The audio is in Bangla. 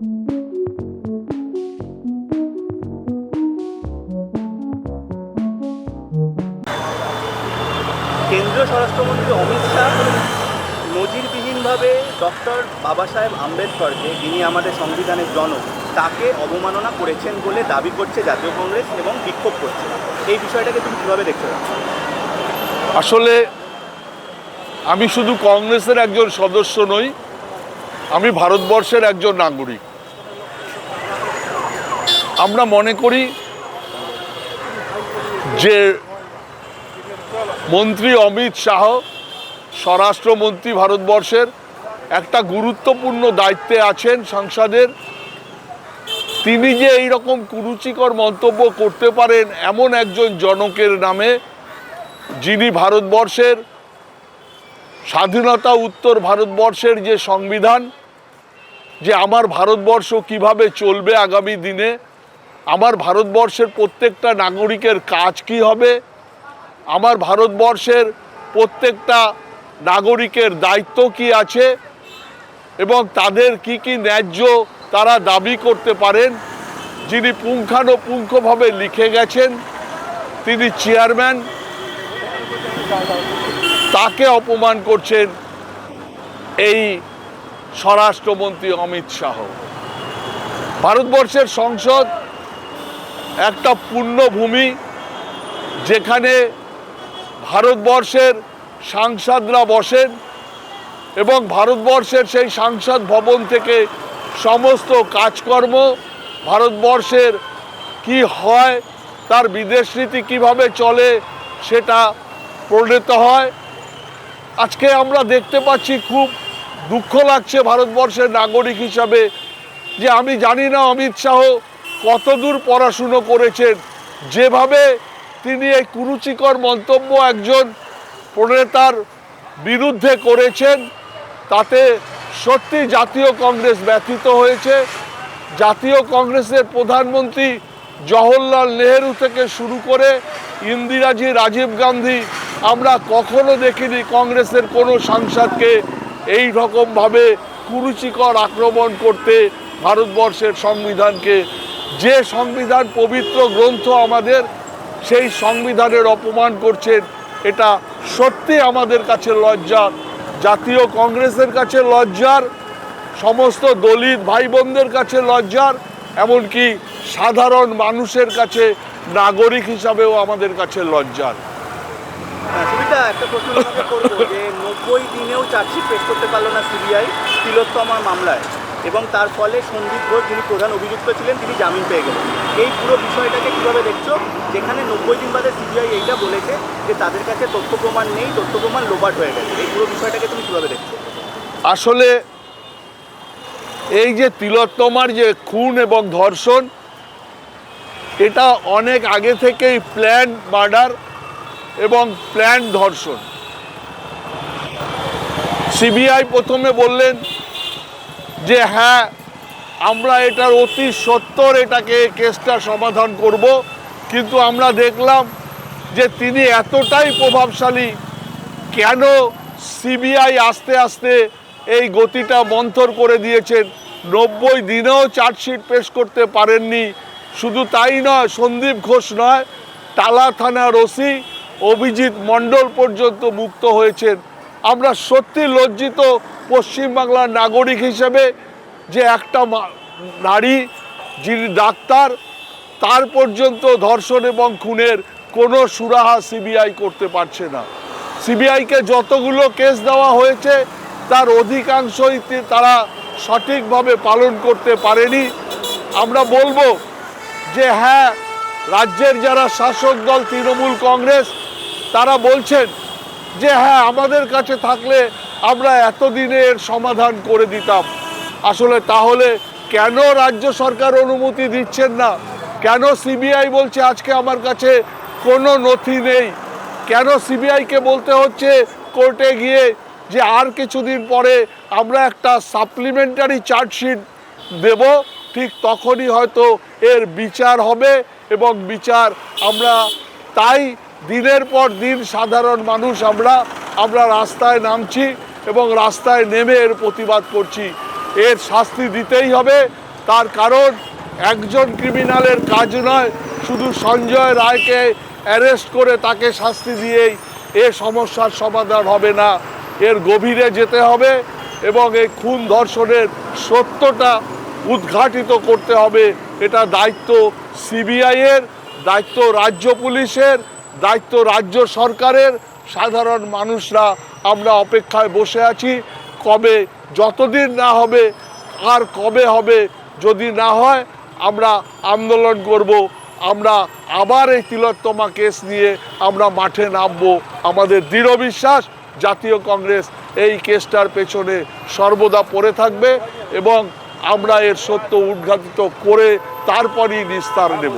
কেন্দ্রীয় স্বরাষ্ট্রমন্ত্রী অমিত শাহ নজিরবিহীনভাবে ডক্টর বাবা সাহেব আম্বেদকরকে, যিনি আমাদের সংবিধানের জনক, তাকে অবমাননা করেছেন বলে দাবি করছে জাতীয় কংগ্রেস এবং বিক্ষোভ করছে। এই বিষয়টাকে তুমি কীভাবে দেখছো? আসলে আমি শুধু কংগ্রেসের একজন সদস্য নই, আমি ভারতবর্ষের একজন নাগরিক। আমরা মনে করি যে মন্ত্রী অমিত শাহ, স্বরাষ্ট্রমন্ত্রী ভারতবর্ষের, একটা গুরুত্বপূর্ণ দায়িত্বে আছেন সংসদের। তিনি যে এইরকম কুরুচিকর মন্তব্য করতে পারেন এমন একজন জনকের নামে, যিনি ভারতবর্ষের স্বাধীনতা উত্তর ভারতবর্ষের যে সংবিধান, যে আমার ভারতবর্ষ কিভাবে চলবে আগামী দিনে, আমার ভারতবর্ষের প্রত্যেকটা নাগরিকের কাজ কি হবে, আমার ভারতবর্ষের প্রত্যেকটা নাগরিকের দায়িত্ব কি আছে এবং তাদের কি কি ন্যায্য তারা দাবি করতে পারেন, যিনি পুঙ্খানুপুঙ্খভাবে লিখে গেছেন, তিনি চেয়ারম্যান, তাকে অপমান করছেন এই স্বরাষ্ট্রমন্ত্রী অমিত শাহ। ভারতবর্ষের সংসদ একটা পুণ্যভূমি, যেখানে ভারতবর্ষের সাংসদরা বসেন এবং ভারতবর্ষের সেই সংসদ ভবন থেকে সমস্ত কাজকর্ম, ভারতবর্ষের কি হয়, তার বিদেশ নীতি কীভাবে চলে, সেটা প্রণীত হয়। আজকে আমরা দেখতে পাচ্ছি, খুব দুঃখ লাগছে ভারতবর্ষের নাগরিক হিসাবে, যে আমি জানি না অমিত শাহ কতদূর পড়াশুনো করেছেন, যেভাবে তিনি এই কুরুচিকর মন্তব্য একজন প্রণেতার বিরুদ্ধে করেছেন, তাতে সত্যি জাতীয় কংগ্রেস ব্যথিত হয়েছে। জাতীয় কংগ্রেসের প্রধানমন্ত্রী জওহরলাল নেহেরু থেকে শুরু করে ইন্দিরাজি, রাজীব গান্ধী, আমরা কখনো দেখিনি কংগ্রেসের কোনো সাংসদকে এই রকমভাবে কুরুচিকর আক্রমণ করতে ভারতবর্ষের সংবিধানকে। যে সংবিধান পবিত্র গ্রন্থ আমাদের, সেই সংবিধানের অপমান করছেন, এটা সত্যি আমাদের কাছে লজ্জার, জাতীয় কংগ্রেসের কাছে লজ্জার, সমস্ত দলিত ভাই বোনদের কাছে লজ্জার, এমনকি সাধারণ মানুষের কাছে, নাগরিক হিসাবেও আমাদের কাছে লজ্জার। একটা প্রশ্ন করবো যে 90 দিনেও চার্জশিট পেশ করতে পারলো না সিবিআই তিলোত্তমার মামলায়, এবং তার ফলে সন্দীপ ঘোষ, যিনি প্রধান অভিযুক্ত ছিলেন, তিনি জামিন পেয়ে গেলেন। এই পুরো বিষয়টাকে কীভাবে দেখছো, যেখানে 90 দিন বাদে সিবিআই এইটা বলেছে যে তাদের কাছে তথ্য প্রমাণ নেই, তথ্য প্রমাণ লোপাট হয়ে গেছে? এই পুরো বিষয়টাকে তুমি কীভাবে দেখছো? আসলে এই যে তিলোত্তমার যে খুন এবং ধর্ষণ, এটা অনেক আগে থেকেই প্ল্যান মার্ডার এবং প্ল্যান ধর্ষণ। সিবিআই প্রথমে বললেন যে হ্যাঁ, আমরা এটার অতি সত্বর এটাকে কেসটা সমাধান করব, কিন্তু আমরা দেখলাম যে তিনি এতটাই প্রভাবশালী, কেন সিবিআই আস্তে আস্তে এই গতিটা মন্থর করে দিয়েছেন। 90 দিনেও চার্জশিট পেশ করতে পারেননি। শুধু তাই নয়, সন্দীপ ঘোষ নয়, টালা থানার ওসি অভিজিৎ মণ্ডল পর্যন্ত মুক্ত হয়েছেন। আমরা সত্যি লজ্জিত পশ্চিমবাংলার নাগরিক হিসেবে, যে একটা নারী যিনি ডাক্তার, তার পর্যন্ত ধর্ষণ এবং খুনের কোনো সুরাহা সিবিআই করতে পারছে না। সিবিআইকে যতগুলো কেস দেওয়া হয়েছে, তার অধিকাংশই তারা সঠিকভাবে পালন করতে পারেনি। আমরা বলবো যে হ্যাঁ, রাজ্যের যারা শাসক দল তৃণমূল কংগ্রেস, তারা বলছেন যে হ্যাঁ, আমাদের কাছে থাকলে আমরা এতদিনে এর সমাধান করে দিতাম। আসলে তাহলে কেন রাজ্য সরকার অনুমতি দিচ্ছেন না? কেন সিবিআই বলছে আজকে আমার কাছে কোনো নথি নেই? কেন সিবিআইকে বলতে হচ্ছে কোর্টে গিয়ে যে আর কিছুদিন পরে আমরা একটা সাপ্লিমেন্টারি চার্জশিট দেব, ঠিক তখনই হয়তো এর বিচার হবে, এবং বিচার আমরা তাই দিনের পর দিন সাধারণ মানুষ আমরা রাস্তায় নামছি এবং রাস্তায় নেমে এর প্রতিবাদ করছি। এর শাস্তি দিতেই হবে। তার কারণ একজন ক্রিমিনালের কাজ নয় শুধু সঞ্জয় রায়কে অ্যারেস্ট করে তাকে শাস্তি দিয়েই এ সমস্যার সমাধান হবে না, এর গভীরে যেতে হবে এবং এই খুন ধর্ষণের সত্যটা উদ্ঘাটিত করতে হবে। এটা দায়িত্ব সিবিআইয়ের, দায়িত্ব রাজ্য পুলিশের, দায়িত্ব রাজ্য সরকারের। সাধারণ মানুষরা আমরা অপেক্ষায় বসে আছি কবে, যতদিন না হবে আর কবে হবে, যদি না হয় আমরা আন্দোলন করব, আমরা আবার এই তিলোত্তমা কেস নিয়ে আমরা মাঠে নামবো। আমাদের দৃঢ় বিশ্বাস জাতীয় কংগ্রেস এই কেসটার পেছনে সর্বদা পড়ে থাকবে এবং আমরা এর সত্য উদ্ঘাটিত করে তারপরই নিস্তার নেব।